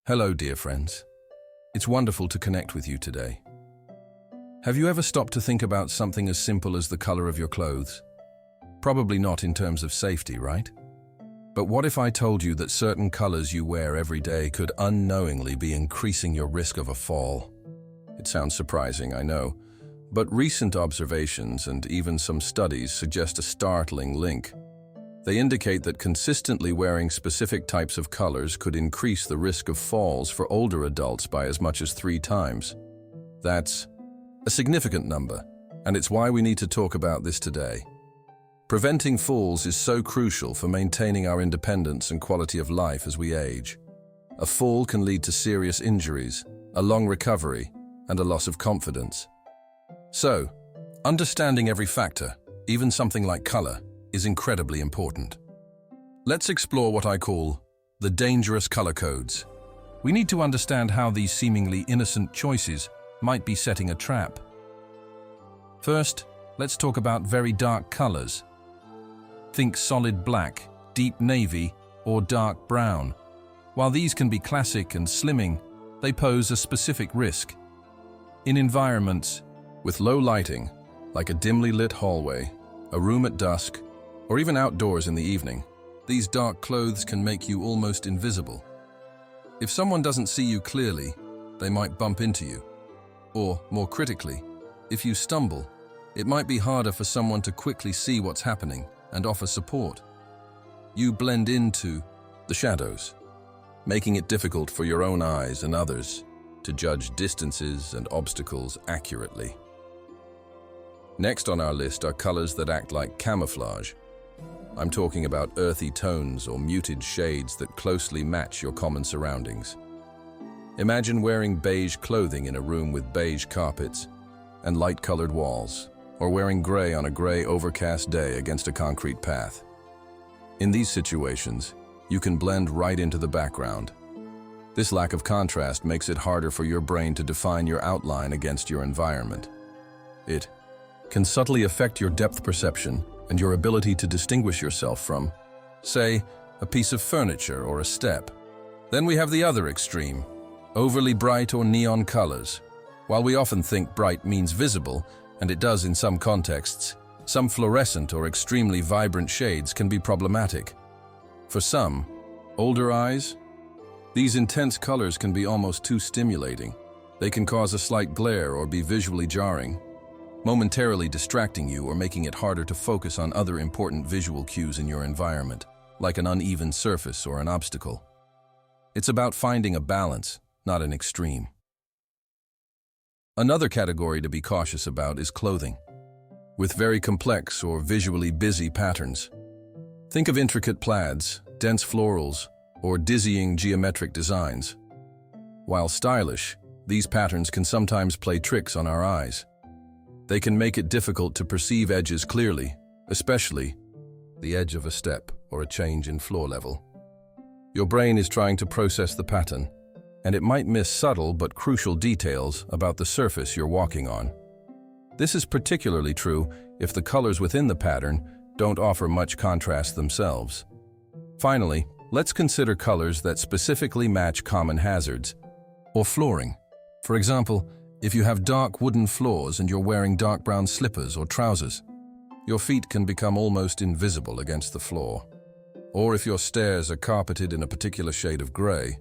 Hello, dear friends. It's wonderful to connect with you today. Have you ever stopped to think about something as simple as the color of your clothes? Probably not in terms of safety, right? But what if I told you that certain colors you wear every day could unknowingly be increasing your risk of a fall? It sounds surprising, I know, but recent observations and even some studies suggest a startling link. They indicate that consistently wearing specific types of colors could increase the risk of falls for older adults by as much as 3 times. That's a significant number, and it's why we need to talk about this today. Preventing falls is so crucial for maintaining our independence and quality of life as we age. A fall can lead to serious injuries, a long recovery, and a loss of confidence. So, understanding every factor, even something like color, is incredibly important. Let's explore what I call the dangerous color codes. We need to understand how these seemingly innocent choices might be setting a trap. First, let's talk about very dark colors. Think solid black, deep navy, or dark brown. While these can be classic and slimming, they pose a specific risk. In environments with low lighting, like a dimly lit hallway, a room at dusk, or even outdoors in the evening, these dark clothes can make you almost invisible. If someone doesn't see you clearly, they might bump into you. Or, more critically, if you stumble, it might be harder for someone to quickly see what's happening and offer support. You blend into the shadows, making it difficult for your own eyes and others to judge distances and obstacles accurately. Next on our list are colors that act like camouflage. I'm talking about earthy tones or muted shades that closely match your common surroundings. Imagine wearing beige clothing in a room with beige carpets and light-colored walls, or wearing gray on a gray, overcast day against a concrete path. In these situations, you can blend right into the background. This lack of contrast makes it harder for your brain to define your outline against your environment. It can subtly affect your depth perception and your ability to distinguish yourself from, say, a piece of furniture or a step. Then we have the other extreme, overly bright or neon colors. While we often think bright means visible, and it does in some contexts, some fluorescent or extremely vibrant shades can be problematic. For some, older eyes, these intense colors can be almost too stimulating. They can cause a slight glare or be visually jarring, momentarily distracting you or making it harder to focus on other important visual cues in your environment, like an uneven surface or an obstacle. It's about finding a balance, not an extreme. Another category to be cautious about is clothing, with very complex or visually busy patterns. Think of intricate plaids, dense florals, or dizzying geometric designs. While stylish, these patterns can sometimes play tricks on our eyes. They can make it difficult to perceive edges clearly, especially the edge of a step or a change in floor level. Your brain is trying to process the pattern, and it might miss subtle but crucial details about the surface you're walking on. This is particularly true if the colors within the pattern don't offer much contrast themselves. Finally, let's consider colors that specifically match common hazards, or flooring. For example, if you have dark wooden floors and you're wearing dark brown slippers or trousers, your feet can become almost invisible against the floor. Or if your stairs are carpeted in a particular shade of gray,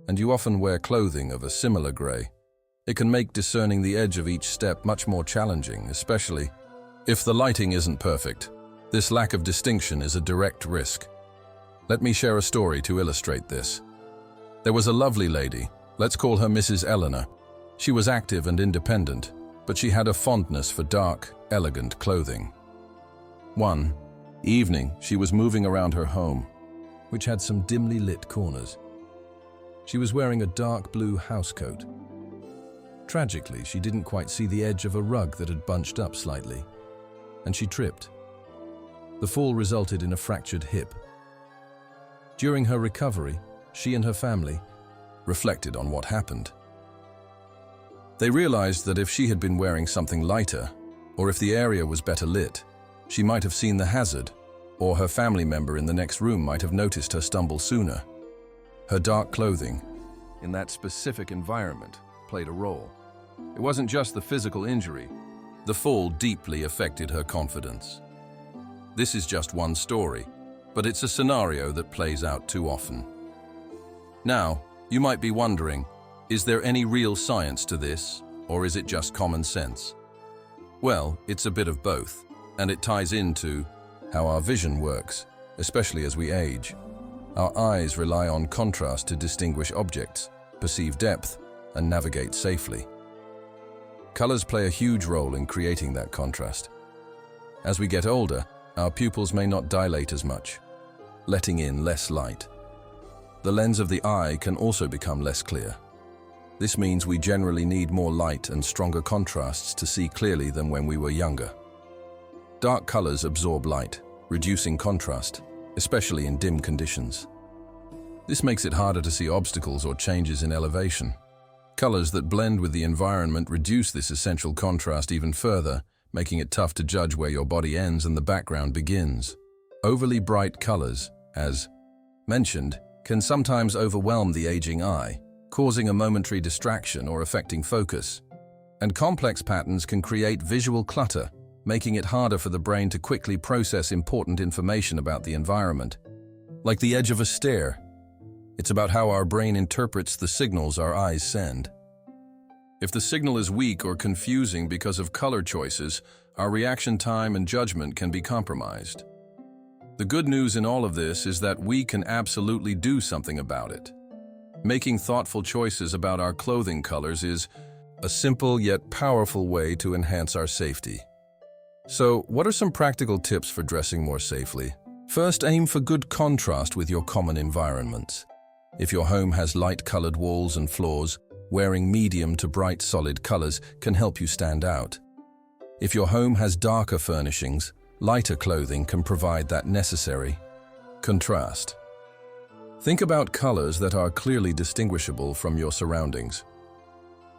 and you often wear clothing of a similar gray, it can make discerning the edge of each step much more challenging, especially if the lighting isn't perfect. This lack of distinction is a direct risk. Let me share a story to illustrate this. There was a lovely lady, let's call her Mrs. Eleanor. She was active and independent, but she had a fondness for dark, elegant clothing. One evening, she was moving around her home, which had some dimly lit corners. She was wearing a dark blue housecoat. Tragically, she didn't quite see the edge of a rug that had bunched up slightly, and she tripped. The fall resulted in a fractured hip. During her recovery, she and her family reflected on what happened. They realized that if she had been wearing something lighter, or if the area was better lit, she might have seen the hazard, or her family member in the next room might have noticed her stumble sooner. Her dark clothing, in that specific environment played a role. It wasn't just the physical injury. The fall deeply affected her confidence. This is just one story, but it's a scenario that plays out too often. Now, you might be wondering, is there any real science to this, or is it just common sense? Well, it's a bit of both, and it ties into how our vision works, especially as we age. Our eyes rely on contrast to distinguish objects, perceive depth, and navigate safely. Colors play a huge role in creating that contrast. As we get older, our pupils may not dilate as much, letting in less light. The lens of the eye can also become less clear. This means we generally need more light and stronger contrasts to see clearly than when we were younger. Dark colors absorb light, reducing contrast, especially in dim conditions. This makes it harder to see obstacles or changes in elevation. Colors that blend with the environment reduce this essential contrast even further, making it tough to judge where your body ends and the background begins. Overly bright colors, as mentioned, can sometimes overwhelm the aging eye, causing a momentary distraction or affecting focus. And complex patterns can create visual clutter, making it harder for the brain to quickly process important information about the environment. Like the edge of a stair, it's about how our brain interprets the signals our eyes send. If the signal is weak or confusing because of color choices, our reaction time and judgment can be compromised. The good news in all of this is that we can absolutely do something about it. Making thoughtful choices about our clothing colors is a simple yet powerful way to enhance our safety. So, what are some practical tips for dressing more safely? First, aim for good contrast with your common environments. If your home has light-colored walls and floors, wearing medium to bright solid colors can help you stand out. If your home has darker furnishings, lighter clothing can provide that necessary contrast. Think about colors that are clearly distinguishable from your surroundings.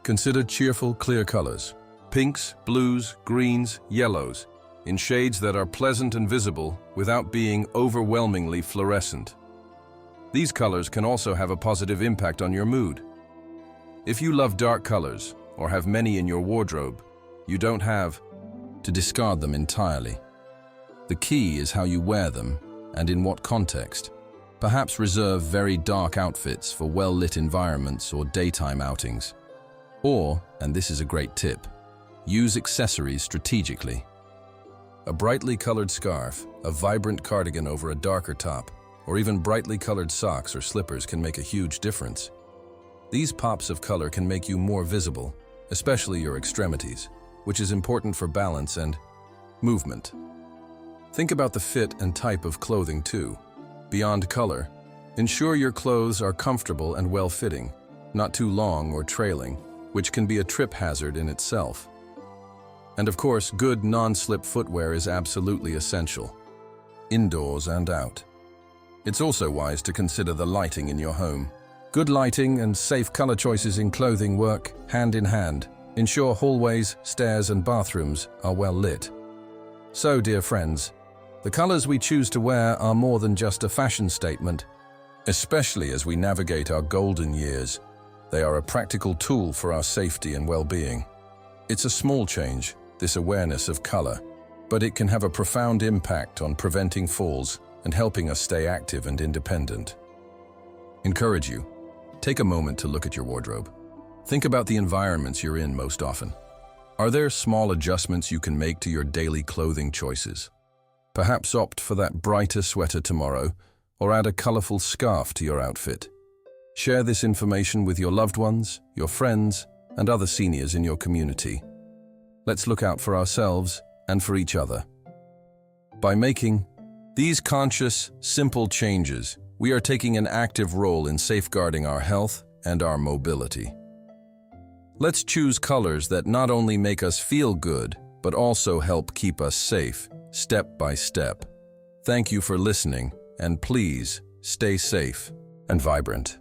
Consider cheerful, clear colors, pinks, blues, greens, yellows, in shades that are pleasant and visible without being overwhelmingly fluorescent. These colors can also have a positive impact on your mood. If you love dark colors or have many in your wardrobe, you don't have to discard them entirely. The key is how you wear them and in what context. Perhaps reserve very dark outfits for well-lit environments or daytime outings. Or, and this is a great tip, use accessories strategically. A brightly colored scarf, a vibrant cardigan over a darker top, or even brightly colored socks or slippers can make a huge difference. These pops of color can make you more visible, especially your extremities, which is important for balance and movement. Think about the fit and type of clothing too. Beyond color, ensure your clothes are comfortable and well-fitting, not too long or trailing, which can be a trip hazard in itself. And of course, good non-slip footwear is absolutely essential, indoors and out. It's also wise to consider the lighting in your home. Good lighting and safe color choices in clothing work hand in hand. Ensure hallways, stairs, and bathrooms are well lit. So, dear friends, the colors we choose to wear are more than just a fashion statement. Especially as we navigate our golden years, they are a practical tool for our safety and well-being. It's a small change, this awareness of color, but it can have a profound impact on preventing falls and helping us stay active and independent. Encourage you. Take a moment to look at your wardrobe. Think about the environments you're in most often. Are there small adjustments you can make to your daily clothing choices? Perhaps opt for that brighter sweater tomorrow, or add a colorful scarf to your outfit. Share this information with your loved ones, your friends, and other seniors in your community. Let's look out for ourselves and for each other. By making these conscious, simple changes, we are taking an active role in safeguarding our health and our mobility. Let's choose colors that not only make us feel good, but also help keep us safe, step by step. Thank you for listening, and please stay safe and vibrant.